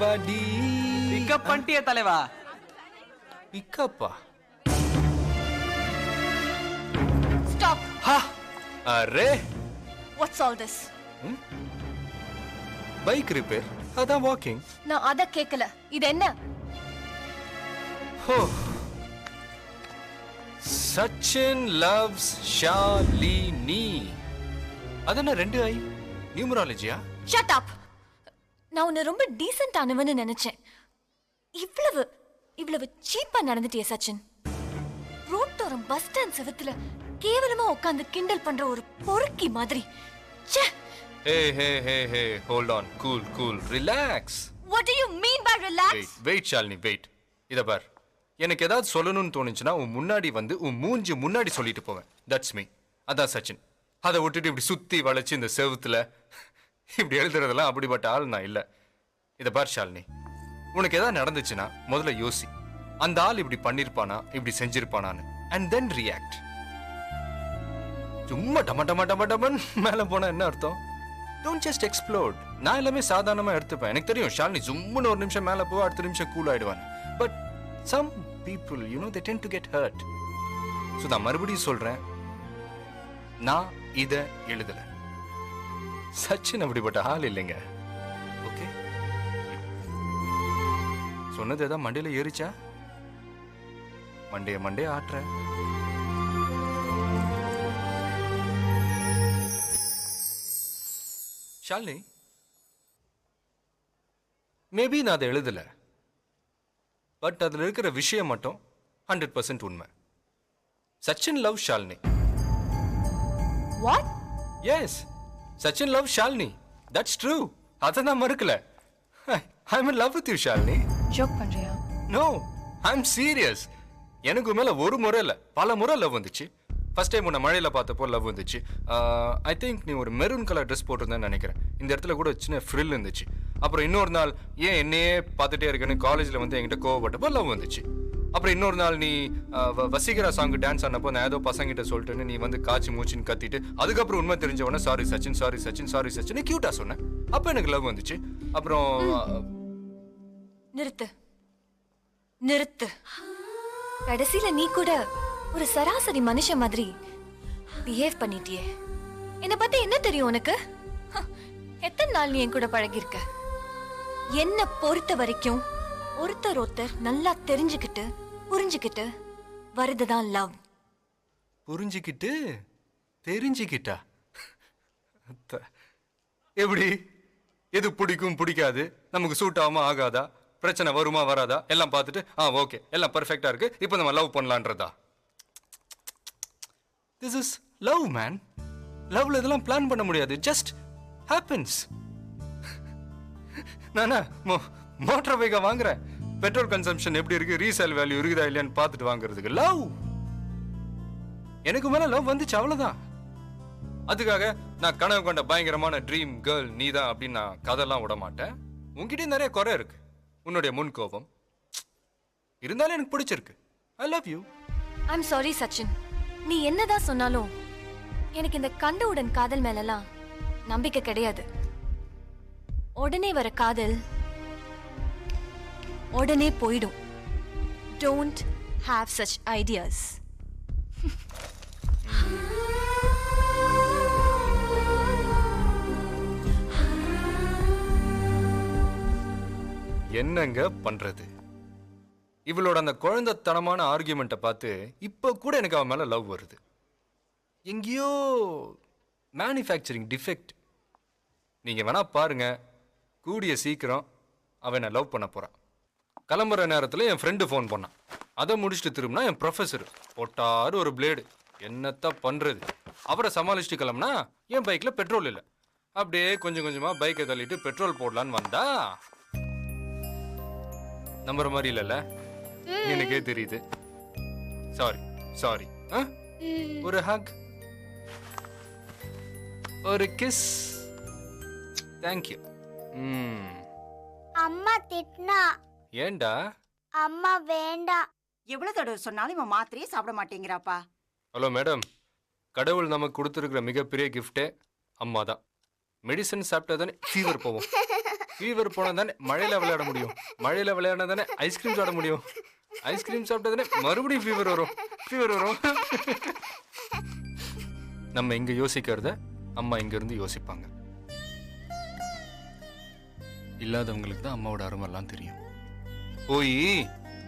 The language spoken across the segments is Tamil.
படி பிக்கப் பண்ணிட்டியே தலைவா. பிக்கப்பா? Stop. ஹா array, What's all this? Bike repair, அதான் வாக்கிங். நான் அத கேக்கல. இது என்ன? ஹோ, சச்சின் லவ்ஸ் ஷாலினி. அதென்ன ரெண்டு ஐ? நியூமராலஜியா? Shut up. நான் உன்னை ரொம்ப டீசென்ட் ஆனவன்னு நினைச்சேன். இவ்வளவு சீப்பா நடந்துட்டியே சச்சின். ரோட்டோரம் பஸ் ஸ்டாண்ட் செவத்துல கேவலமா உட்கார்ந்து கிண்டல் பண்ற ஒரு பொறுக்கி மாதிரி. ச்சே. Hey, hold on, cool, relax. What do you mean by relax? Wait Shalini, wait. இத பார், எனக்கு ஏதாவது சொல்லணும்னு தோணுச்சுன்னா உன் முன்னாடி வந்து உன் மூஞ்சி முன்னாடி சொல்லிட்டு போவேன். That's me. அதான் சச்சின். அதை விட்டுட்டு இப்படி சுத்தி வளைச்சு இந்த செவுத்துல இப்படி எழுதுறதெல்லாம் அப்படிப்பட்ட ஆள் நான் இல்லை. இதை பார் ஷாலினி, உனக்கு ஏதாவது நடந்துச்சுன்னா முதல்ல யோசி, அந்த ஆள் இப்படி பண்ணிருப்பானா, இப்படி செஞ்சிருப்பானான்னு, அண்ட் தென் ரியாக்ட். சும்மா டமன் மேல போனா என்ன அர்த்தம்? Don't just explode. நான் எல்லாமே சாதாரணமா எடுத்துப்பேன். எனக்கு தெரியும் ஷாலினி சும்முன்னு ஒரு நிமிஷம் மேல போவா, அடுத்த நிமிஷம் கூல் ஆயிடுவான். But some people they tend to get hurt. So நான் மறுபடியும் சொல்றேன், நான் இதை எழுதல. சச்சின் அப்படிப்பட்ட ஆள் இல்லைங்க. ஓகே, சொன்னது ஏதாவது மண்டையில ஏறிச்சா? மண்டைய ஆட்டுற. ஷாலினி, மேபி நான் அதை எழுதல, பட் அதுல இருக்கிற விஷயம் மட்டும் 100% உண்மை. Sachin love Shalini. What? Yes, Sachin loves Shalini. That's true. அத நான் மறுக்கல. I'm in love with you, Shalini. Joke பண்றியா? No, I'm serious. எனக்கு மேல ஒரு முறை இல்ல, பல முறை லவ் வந்துச்சு. ஃபர்ஸ்ட் டைம் உன்னை மழையில பார்த்தப்போ லவ் வந்துச்சு. ஐ திங்க் நீ ஒரு மெரூன் கலர் ட்ரெஸ் போட்டிருந்தேன்னு நினைக்கிறேன். இந்த இடத்துல கூட சின்ன ஃப்ரில் இருந்துச்சு. அப்புறம் இன்னொரு நாள் ஏன் என்னையே பார்த்துட்டே இருக்கேன்னு காலேஜில் வந்து என்கிட்ட கோவப்பட்டப்போ லவ் வந்துச்சு. அப்புறம் இன்னொரு நாள் நீ வசீகரா சாங்கு டான்ஸ் ஆனப்போ நான் ஏதோ பசங்கிட்ட சொல்லிட்டுன்னு நீ வந்து காய்ச்சி மூச்சின்னு கத்திட்டு, அதுக்கப்புறம் உண்மை தெரிஞ்ச உடனே சாரி சச்சின் கியூட்டா சொன்னேன். அப்போ எனக்கு லவ் வந்துச்சு. அப்புறம் நிறுத்து. கடைசியில நீ கூட ஒரு சராசரி மனுஷன் மாதிரி பிஹேவ் பண்ணிட்டியே. என்ன பத்தி என்ன தெரியும் உனக்கு? எத்தனை நாள் நீ என் கூட பழகிருக்க? என்ன பொறுத்த வரைக்கும் ஒருத்தர் நல்லா புரிஞ்சுக்கிட்டு வருதுதான் லவ். புரிஞ்சுக்கிட்டு தெரிஞ்சுக்கிட்டா எப்படி? எது பிடிக்கும் பிடிக்காது, நமக்கு சூட் ஆகுமா ஆகாதா, பிரச்சனை வருமா வராதா எல்லாம் பார்த்துட்டு ஓகே எல்லாம் பர்ஃபெக்டா இருக்கு, இப்போ நம்ம லவ் பண்ணலான்றதா? This is love man. லவ்ல இதெல்லாம் பிளான் பண்ண முடியாது, ஜஸ்ட் ஹேப்பன்ஸ். நானா மோட்டார் பைக்கா வாங்குறேன், பெட்ரோல் கன்சம்ஷன் எப்படி இருக்கு, ரீசேல் வேல்யூ இருக்குதா இல்லையான்னு பார்த்துட்டு வாங்குறதுக்கு. லவ், எனக்கு மேல லவ் வந்துச்சு, அவ்வளவுதான். அதுக்காக நான் கனவு கொண்ட பயங்கரமான ட்ரீம் கேர்ள் நீதான் அப்படின்னு நான் கதெல்லாம் விட மாட்டேன். உன்கிட்ட நிறைய குறை இருக்கு, உன்னுடைய முன் கோபம் இருந்தாலும் எனக்கு பிடிச்சிருக்கு. I love you. I'm sorry Sachin, நீ என்னதான் சொன்னாலும் எனக்கு இந்த கண்டவுடன் காதல் மேலலாம் நம்பிக்கை கிடையாது. உடனே வர காதல் உடனே போயிடும். Don't have such ideas. என்னங்க பண்றது? இவளோட அந்த குழந்தைத்தனமான ஆர்கியூமெண்ட்டை பார்த்து இப்போ கூட எனக்கு அவன் மேல லவ் வருது. எங்கேயோ மேனுஃபேக்சரிங் டிஃபெக்ட். நீங்க வேணா பாருங்க, கூடிய சீக்கிரம் அவன் என்ன லவ் பண்ண போறான். கிளம்புற நேரத்தில் என் ஃப்ரெண்டு ஃபோன் பண்ணான். அதை முடிச்சுட்டு திரும்பினா என் ப்ரொஃபஸர் போட்டாரு ஒரு பிளேடு. என்னத்த பண்றது? அவரை சமாளிச்சுட்டு கிளம்புனா என் பைக்ல பெட்ரோல் இல்லை. அப்படியே கொஞ்சம் கொஞ்சமா பைக்கை தள்ளிட்டு பெட்ரோல் போடலான்னு வந்தா நம்புற மாதிரி இல்லைல்ல, எனக்கே தெரியுது. சாரி. ஒரு ஹக், ஒரு கிஸ், தேங்க்யூ. அம்மா திட்டினா. ஏண்டா? அம்மா வேண்டாம். எவ்வளவு தடவை சொன்னாலும் இவன் மாத்திரையே சாப்பிட மாட்டேங்கிறாப்பா. ஹலோ மேடம், கடவுள் நமக்கு கொடுத்துருக்கிற மிகப்பெரிய கிஃப்டே அம்மா தான். மெடிசன் சாப்பிட்டா தானே ஃபீவர் போவோம். ஃபீவர் போனா தானே மழையில விளையாட முடியும், மழையில விளையாடினா தானே ஐஸ்கிரீம் சாப்பிட முடியும், ஐஸ்கிரீம் சாப்பிட்டா தானே மறுபடியும் ஃபீவர் வரும். நம்ம இங்க யோசிக்கிறத அம்மா இங்க இருந்து யோசிப்பாங்க. இல்லாதவங்களுக்கு தான் அம்மாவோட அருமெல்லாம் தெரியும். போய்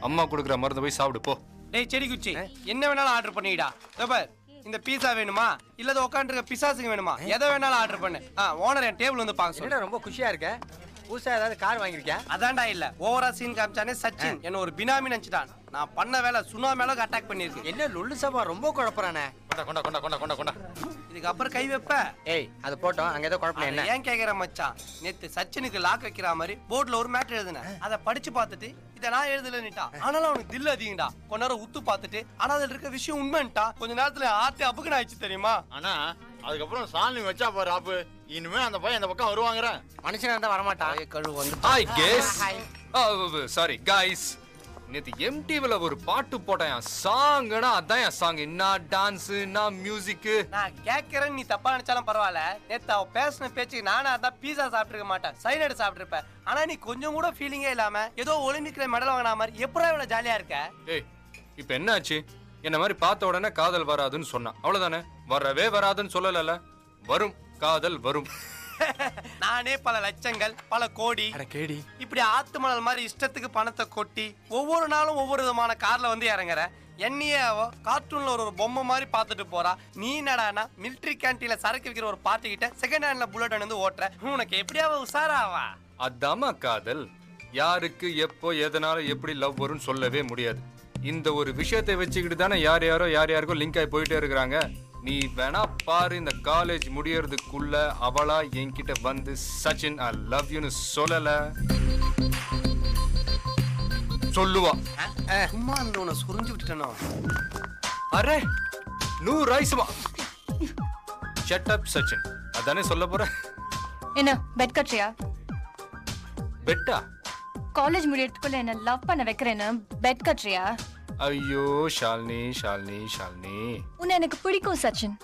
அம்மா கொடுக்குற மருந்து போய் சாப்பிடு போ. டேய் செடி குச்சி, என்ன வேணாலும் ஆர்டர் பண்ணிடா. பார், இந்த பீஸா வேணுமா இல்ல உட்காந்துருக்க பிசாசுக்கு வேணுமா, எதை வேணாலும் ஆர்டர் பண்ணு. ஓனர் என் டேபிள் வந்து பார்க்க சொல்லு. ரொம்ப குஷியா இருக்க. புதுசா ஏதாவது கார் வாங்கிருக்கியா? அதான்டா இல்ல, ஓவரா சீன் காமிச்சானே சச்சின் என்ன ஒரு பினாமி நினைச்சிட்டான். நான் பண்ண வேலை சுனாமி அளவுக்கு அட்டாக் பண்ணிருக்கு. என்ன லுள்ளு சபா ரொம்ப குழப்பறானே. கொண்டா. இதுக்கு அப்புறம் கை வைப்ப. ஏய் அது போட்டோம், அங்க ஏதோ குழப்பம் என்ன? ஏன் கேக்குற மச்சான், நேத்து சச்சினுக்கு லாக் வைக்கிற மாதிரி போர்ட்ல ஒரு மேட்டர் எழுதுனேன். அதை படிச்சு பார்த்துட்டு இதை நான் எழுதலன்னுட்டான். ஆனாலும் அவனுக்கு தில் அதிகண்டா. கொஞ்ச நேரம் உத்து பார்த்துட்டு ஆனா அதுல இருக்க விஷயம் உண்மைன்ட்டா. கொஞ்ச நேரத்துல ஆர்த்தி அப்புக்குன்னு ஆயிடுச்சு தெரியுமா. ஆனா அதுக்கப்புறம் சாமி வச்சா பாரு ஆப்பு. இனிமே அந்த பையன் இந்த பக்கம் வருவாங்கற. மனுஷனா இருந்தா வரமாட்டான். கழுவு வந்து Hi guys. Sorry guys. நேத்து MTVல ஒரு பாட்டு போட்டேன். சாங்னா அதான் என் சாங். என்ன டான்ஸ், என்ன மியூசிக். நான் கேட்கறேன், நீ தப்பா நினைச்சாலும் பரவாயில்ல. நேத்து அவ பேசின பேச்சுக்கு நானா அதான் பீஸா சாப்பிட்டுருக்க மாட்டேன், சைனடு சாப்பிட்டுருப்பேன். ஆனா நீ கொஞ்சம் கூட ஃபீலிங்கே இல்லாம ஏதோ ஒலிம்பிக்ல மெடல் வாங்கின மாதிரி எப்படா இவ்வளவு ஜாலியா இருக்க? ஏய் இப்போ என்ன ஆச்சு? என்ன மாதிரி பார்த்த உடனே காதல் வராதுன்னு சொன்னா அவ்வளவுதானே? வரவே வராதுன்னு சொல்லல. வரும், காதல் வரும். நானே பல லட்சங்கள் பல கோடி இப்படி ஆத்து மணல் மாதிரி இஷ்டத்துக்கு பணத்தை கொட்டி ஒவ்வொரு நாளும் ஒவ்வொரு விதமான கார்ல வந்து இறங்குற. என்னையே அவ கார்ட்டூன்ல ஒரு பொம்மை மாதிரி பார்த்துட்டு போறா. நீ என்னடானா மிலிட்டரி கேன்டீன்ல சரக்கு விற்கிற ஒரு பார்ட்டி கிட்ட செகண்ட் ஹேண்ட்ல புல்லட் வந்து ஓட்டுற. உனக்கு எப்படியாவ உசாராவா? அதாமா காதல். யாருக்கு எப்போ எதனால எப்படி லவ் வரும்னு சொல்லவே முடியாது. இந்த ஒரு விஷயத்தை வச்சுக்கிட்டு தானே யார் யாருக்கோ லிங்க் ஆகி போயிட்டே இருக்கிறாங்க. நீ வேணா பாரு, இந்த காலேஜ் முடியறதுக்குள்ள அவளா என்கிட்ட வந்து சச்சின் ஐ லவ் யூன்னு சொல்லல சொல்லுவா. சும்மா அந்த உன்னை சுரிஞ்சு விட்டுட்டனோ. அரே 100 ஐஸ்மா. ஷட் அப் சச்சின், அதானே சொல்ல போற. என்ன பெட் கட்டுறியா? பெட்டா? காலேஜ் முடியறதுக்குள்ள என்ன லவ் பண்ண வைக்கிறேன்னு பெட் கட்டுறியா? ஐயோ ஷாலினி. உன்னை எனக்கு பிடிக்கும் சச்சின்.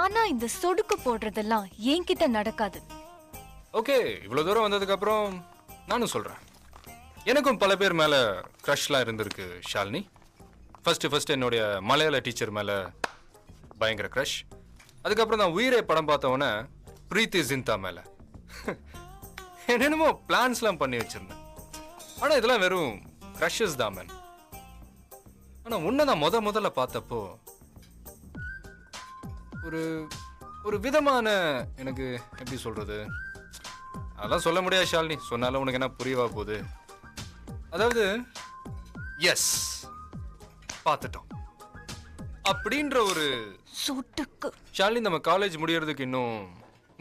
ஆனா இந்த சொடுக்கு போடுறதெல்லாம் என்கிட்ட நடக்காது. ஓகே, இவ்வளவு தூரம் வந்ததுக்கு அப்புறம் நானும் சொல்றேன். எனக்கும் பல பேர் மேல க்ரஷ்லாம் இருந்திருக்கு ஷாலினி. ஃபர்ஸ்ட் என்னுடைய மலையாள டீச்சர் மேல பயங்கர க்ரஷ். அதுக்கப்புறம் நான் உயிரே படம் பார்த்தவொன்னே பிரீத்தி ஜிந்தா மேல என்னென்னமோ பிளான்ஸ்லாம் பண்ணி வச்சிருந்தேன். ஆனா இதெல்லாம் வெறும் க்ரஷஸ் தான் மேன். ஆனா உன்னை நான் முதல்ல பார்த்தப்போ ஒரு விதமான, எனக்கு எப்படி சொல்றது, அதெல்லாம் சொல்ல முடியாது ஷாலினி. சொன்னாலும் உனக்கு என்ன புரியவா போகுது? அதாவது எஸ் பார்த்துட்டோம் அப்படின்ற ஒரு சொடுக்கு. ஷாலினி, நம்ம காலேஜ் முடியறதுக்கு இன்னும்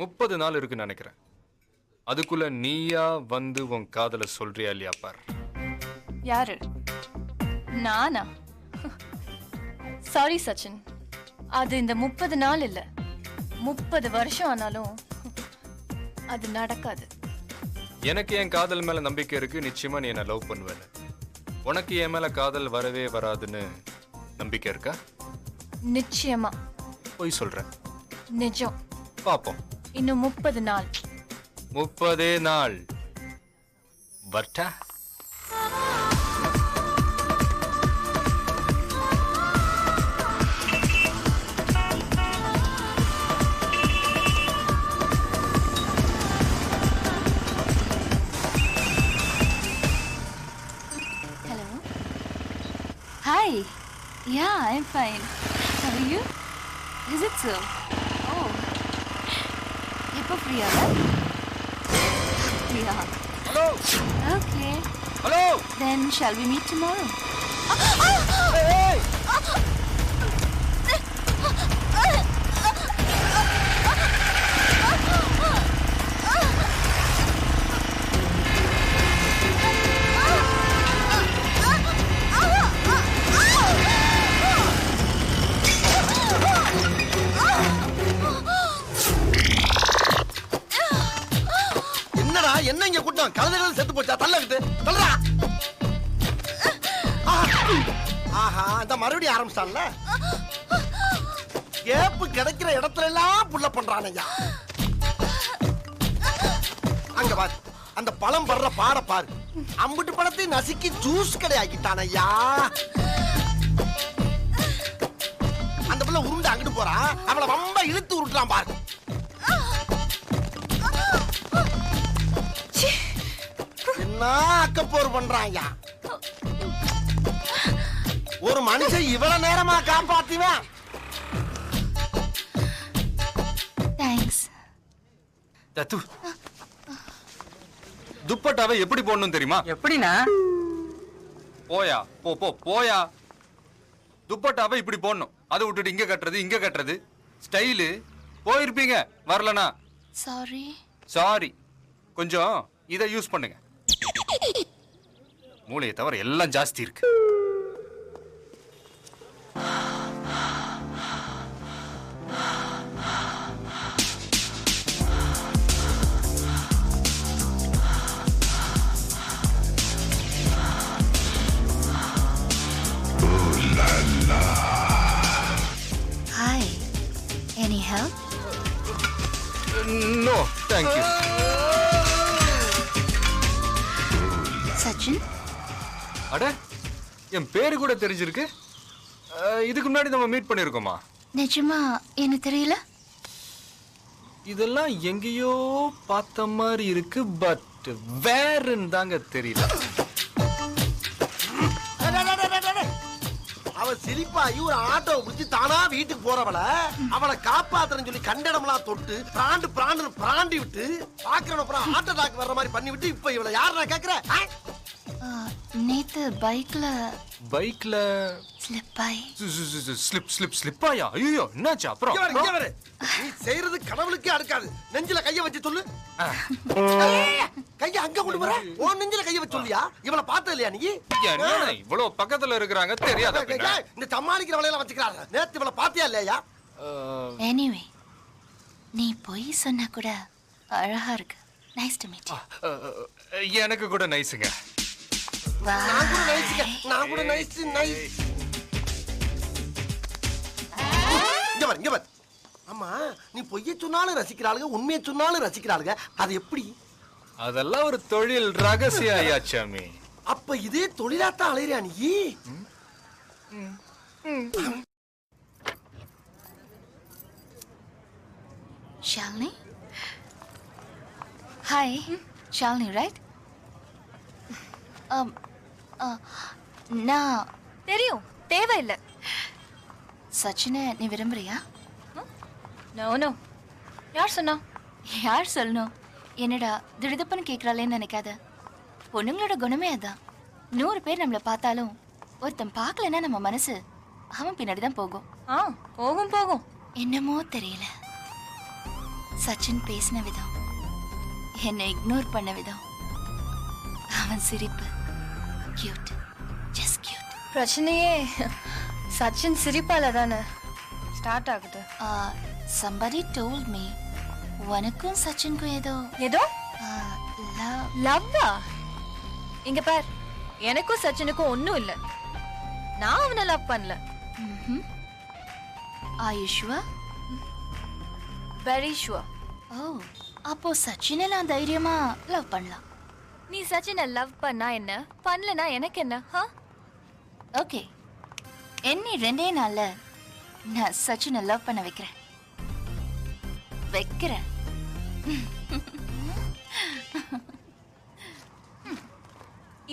30 நாள் இருக்குன்னு நினைக்கிறேன். அதுக்குள்ள நீயா வந்து உன் காதலை சொல்றியா இல்லையா பார். யாரு? நானா? சாரி சச்சின், அது இந்த 30 நாள் இல்ல, 30 வருஷம் ஆனாலும் அது நடக்காது. எனக்கு என் காதல் மேல நம்பிக்கை இருக்கு. நிச்சயமா நீ என்ன லவ் பண்ணுவேன். உனக்கு என் மேல காதல் வரவே வராதுன்னு நம்பிக்கை இருக்கா? நிச்சயமா. போய் சொல்றேன். நிஜம். பாப்போம். இன்னும் 30 நாள். 30 நாள் வட்டா. Hi. Yeah, I'm fine. How are you? Is it so? Oh. எப்போ ஃப்ரீயா? Yeah. Hello. Okay. Hello. Then shall we meet tomorrow? Hey. என்ன இங்க கூட்டம் கலந்துகள் செத்து போச்சா? தள்ளகிட்டு தள்ளா. ஆஹா, அந்த மறுபடியும் ஆரம்பிச்சான்ல. கேப்பு கிடைக்கிற இடத்துல எல்லாம் புள்ள பண்றானையா. அங்க பாரு, அந்த பழம் படுற பாட பாரு. அம்புட்டு பழத்தை நசுக்கி ஜூஸ் கடையாக்கிட்டான் ஐயா. அந்த பிள்ளை உருண்டு அங்கிட்டு போறா, அவளை ரொம்ப இழுத்து உருட்டுறான் பாரு. என்ன அக்கப்போர் பண்றான் ஐயா. ஒரு மனுஷன் இவ்வளவு நேரமா காப்பாத்துவேன். தேங்க்ஸ். தத்து துப்பட்டாவை எப்படி போடணும் தெரியுமா? எப்படிண்ணா? போயா போ போ போயா. துப்பட்டாவை இப்படி போடணும். அதை விட்டுட்டு இங்க கட்டுறது இங்க கட்டுறது ஸ்டைலு. போயிருப்பீங்க வரலனா சாரி. சாரி. கொஞ்சம் இதை யூஸ் பண்ணுங்க. மூளையை தவிர எல்லாம் ஜாஸ்தி இருக்கு. Hi. Any help? No thank you. Sachin? அட என் பேரு கூட தெரிஞ்சிருக்கு. இதுக்கு முன்னாடி நம்ம மீட் பண்ணிருக்கோமா? நிஜமா எனக்கு தெரியல. இதெல்லாம் எங்கேயோ பார்த்த மாதிரி இருக்கு. பட் வேறுன்னு தாங்க தெரியல. அவ சிரிப்பாயி ஒரு ஆட்டோ பிடிச்சி தானா வீட்டுக்கு போறவள அவளை காப்பாத்துறன்னு சொல்லி கண்டடம்லாம் தொட்டு பிராண்டு பிராண்டு பிராண்டி விட்டு பாக்குறவன அப்புறம் ஹார்ட் அட்டாக் வர்ற மாதிரி பண்ணி விட்டு இப்ப இவளை யாரா கேக்குற? நேத்து பைக்ல ஸ்லிப் ஆயி ஸ்லிப்பாயா? ஐயோ என்னாச்சு அப்புறம்? இங்க வரு. நீ செய்யறது கடவுளுக்கே அடுக்காது. நெஞ்சில கைய வச்சு சொல்லு. கைய அங்க கொண்டு வர. உன் நெஞ்சில கைய வச்சு சொல்லியா? இவளை பார்த்தது இல்லையா நீ? என்ன இவ்வளவு பக்கத்துல இருக்கிறாங்க தெரியாத? இந்த சமாளிக்கிற வலையெல்லாம் வச்சுக்கிறாங்க. நேத்து இவளை பாத்தியா இல்லையா? எனிவே நீ பொய் சொன்னா கூட அழகா இருக்கு. Nice to meet you. எனக்கு கூட நைஸுங்க. நான் கூட நைஸ்ங்க. நான் கூட நைஸ் நைஸ். இங்க வர. ஆமா நீ பொய்ய சொன்னாலும் ரசிக்கிறாளுங்க, உண்மையை சொன்னாலும் ரசிக்கிறாளுங்க. அது எப்படி? அதெல்லாம் ஒரு தொழில் ரகசியம் ஐயாச்சாமி. அப்ப இதே தொழிலாத்தான் அலையிறியா நீ? ஷாலினி? Hi Shalini right? நான் தெரியும், தேவையில்லை. சச்சினை நீ விரும்புறியா? No no. யார் சொன்னா? யார் சொல்லணும்? என்னடா திடுதப்புன்னு கேட்குறாளேன்னு நினைக்காத. பொண்ணுங்களோட குணமே அதான். 100 பேர் நம்மளை பார்த்தாலும் ஒருத்தன் பார்க்கலன்னா நம்ம மனசு அவன் பின்னாடி தான் போகும். போகும். என்னமோ தெரியல, சச்சின் பேசின விதம், என்னை இக்னோர் பண்ண விதம், அவன் சிரிப்பு, கியூட், ஜஸ்ட் கியூட். பிரச்சனையே சச்சின் சிரிப்பால தானே ஸ்டார்ட் ஆகுது. somebody told me உனக்கும் சச்சினுக்கும் ஏதோ லவ்வா? இங்க பார், எனக்கும் சச்சினுக்கும் ஒண்ணும் இல்ல. நான் அவனை லவ் பண்ணல. Are you sure? Very sure. Oh, அப்போ சச்சினை நான் தைரியமா லவ் பண்ணலாம். நீ சச்சினை லவ் பண்ணா என்ன, பண்ணலனா எனக்கு என்ன? ஓகே, என்னை 2 நாள்ல நான் சச்சினை லவ் பண்ண வைக்கிறேன்.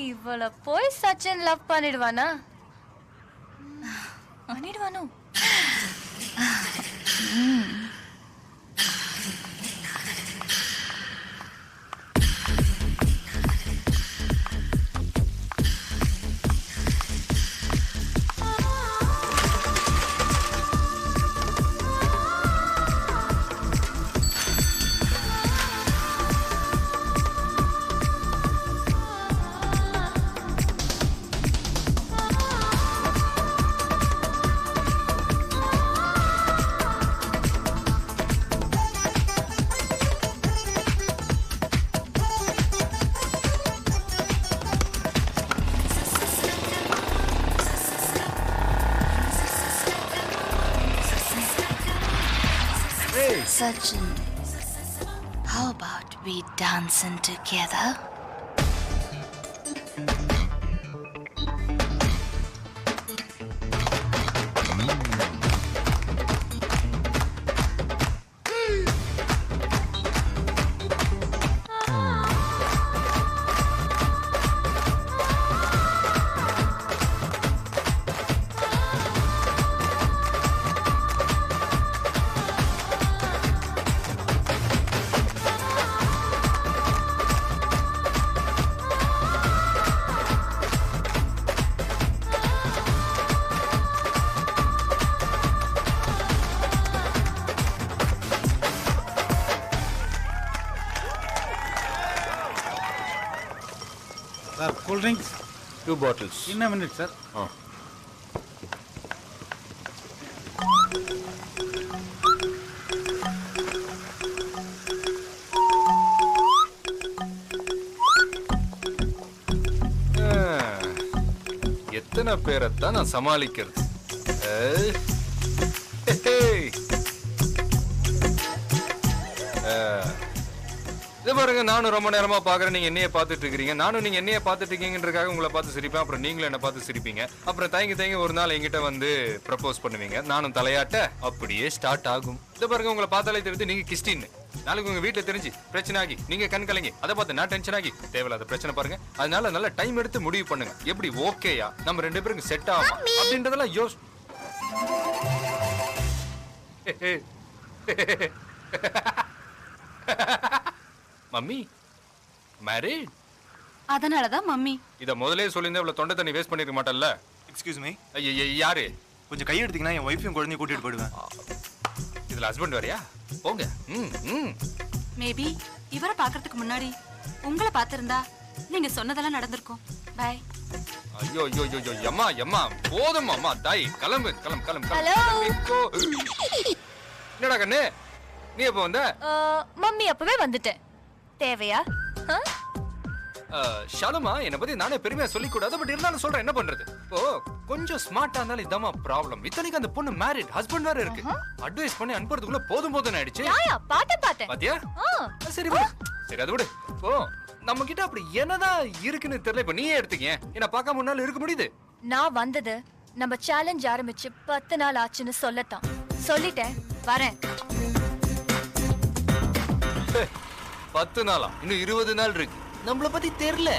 இவள போய் சச்சின் லவ் பண்ணிடுவானா? Sachin, how about we dancing together? Sir cool drinks 2 bottles. இன்ன மினிட் சார். எத்தனை பேரைத்தான் நான் சமாளிக்கிறது? ஏய். இது பாருங்க, நானும் ரொம்ப நேரமா பாக்குறேன், நீங்க என்னைய பாத்துட்டு இருக்கீங்க. நானும் நீங்க என்னைய பாத்துட்டு இருக்கீங்கன்றக்காக உங்களை பார்த்து சிரிப்பேன். அப்புறம் நீங்களும் என்ன பார்த்து சிரிப்பீங்க. அப்புறம் தயங்கி ஒரு நாள் என்கிட்ட வந்து ப்ரப்போஸ் பண்ணுவீங்க. நானும் தலையாட்ட அப்படியே ஸ்டார்ட் ஆகும். இது பாருங்க, உங்களை பார்த்தாலே தெரிஞ்சு நீங்க கிறிஸ்டின். நாளைக்கு உங்க வீட்டுல தெரிஞ்சு பிரச்சனை ஆகி நீங்க கண் கலங்கி அதை பார்த்து நான் டென்ஷன் ஆகி தேவையில்லாத பிரச்சனை பாருங்க. அதனால நல்ல டைம் எடுத்து முடிவு பண்ணுங்க. எப்படி ஓகேயா நம்ம 2 பேருக்கு செட் ஆகும் அப்படின்றதெல்லாம் யோஸ். Mummy married. அதனாலதான் மம்மி. இத முதலே சொல்லியிருந்தா இவ்வளவு தொண்டை தண்ணி வேஸ்ட் பண்ணிருக்க மாட்டல்ல. Excuse me. யாரு? கொஞ்சம் கை எடுத்தீங்கன்னா என் ஒய்ஃபையும் குழந்தையும் கூட்டிட்டு போயிடுவேன். இதுல ஹஸ்பண்ட் வரையா? போங்க. மேபி இவரை பாக்குறதுக்கு முன்னாடி உங்களை பார்த்திருந்தா நீங்க சொன்னதெல்லாம் நடந்திருக்கும். பை. ஐயோ ஐயோ ஐயோ அம்மா அம்மா போதும் அம்மா தாய் கிளம்பு கிளம்பு கிளம்பு. ஹலோ. என்னடா கண்ணு நீ எப்ப வந்த? மம்மி அப்பவே வந்துட்டேன். தேவையா? ஷாலுமா என்னை பத்தி நானே பெருமையா சொல்லிக் கூடாது. பட் இருந்தாலும் சொல்றேன், என்ன பண்றது? ஓ கொஞ்சம் ஸ்மார்ட்டா இருந்தாலும் இதாமா ப்ராப்ளம். இத்தனைக்கு அந்த பொண்ணு மேரிட், ஹஸ்பண்ட் வேற இருக்கு. அட்வைஸ் பண்ணி அனுப்புறதுக்குள்ள போதும் போதும் ஆயிடுச்சு. பாத்தேன் பாத்தியா? சரி விடு, சரி அது விடு. ஓ நம்ம கிட்ட அப்படி என்னதான் இருக்குன்னு தெரியல. இப்ப நீயே எடுத்துக்க, என்ன பார்க்காம முன்னால இருக்க முடியுது? நான் வந்தது நம்ம சேலஞ்ச் ஆரம்பிச்சு 10 நாள் ஆச்சுன்னு சொல்லத்தான். சொல்லிட்டேன், வரேன். 10 நாளா? இன்னும் 20 நாள் இருக்கு. நம்மள பத்தி தெரியல.